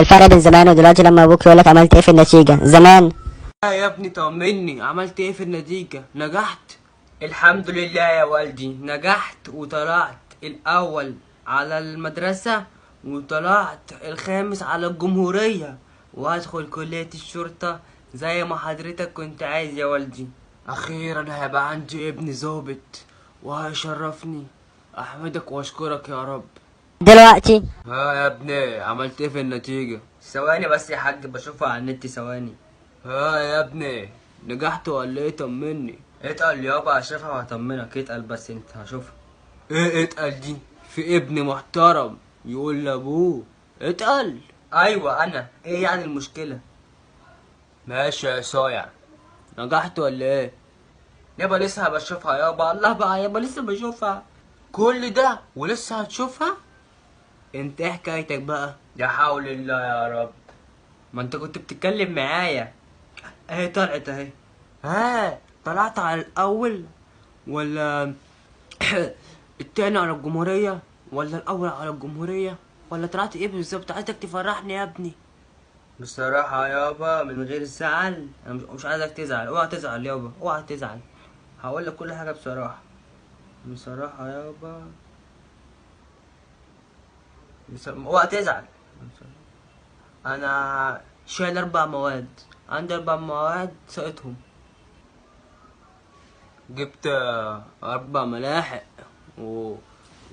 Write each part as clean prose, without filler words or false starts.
الفرق بين زمان ودلوقتي لما ابوك يقولك عملت ايه في النتيجة زمان. يا ابني طمني، عملت ايه في النتيجة؟ نجحت؟ الحمد لله يا والدي، نجحت وطلعت الأول على المدرسة وطلعت الخامس على الجمهورية، وهدخل كلية الشرطة زي ما حضرتك كنت عايز يا والدي. أخيرا هيبقى عندي ابن ظابط وهيشرفني. أحمدك وأشكرك يا رب. دلوقتي ها يا ابني، عملت ايه في النتيجة؟ ثواني بس يا حاج بشوفها على النت، ثواني. ها يا ابني، نجحت ولا ايه؟ طمني. اتقل يابا، هشوفها وهطمنك. اتقل بس انت، هشوفها. ايه اتقل دي؟ في ابن محترم يقول لابوه اتقل. ايوه انا، ايه يعني المشكلة؟ ماشي يا صايع، نجحت ولا ايه؟ يابا لسه بشوفها يابا. الله بقى يابا، لسه بشوفها. كل ده ولسه هتشوفها؟ انت ايه حكايتك بقى؟ يا حول الله يا رب. ما انت كنت بتتكلم معايا. اهي طلعت اهي. ها، طلعت على الاول ولا التاني على الجمهورية، ولا الاول على الجمهورية، ولا طلعت ايه بالظبط؟ عايزك تفرحني يا ابني. بصراحة يابا من غير زعل، انا مش عايزك تزعل. اوعى تزعل يابا، اوعى تزعل. هقول لك كل حاجة بصراحة. بصراحة يابا، اوعى تزعل. انا شايل 4 مواد، عندي 4 مواد سقطهم. جبت 4 ملاحق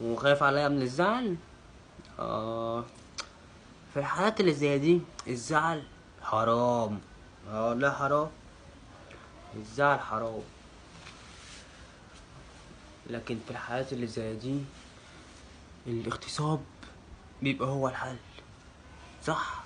وخايف عليا من الزعل. في الحالات اللي زي دي الزعل حرام. لا حرام، الزعل حرام. لكن في الحالات اللي زي دي الاغتصاب بيبقى هو الحل، صح؟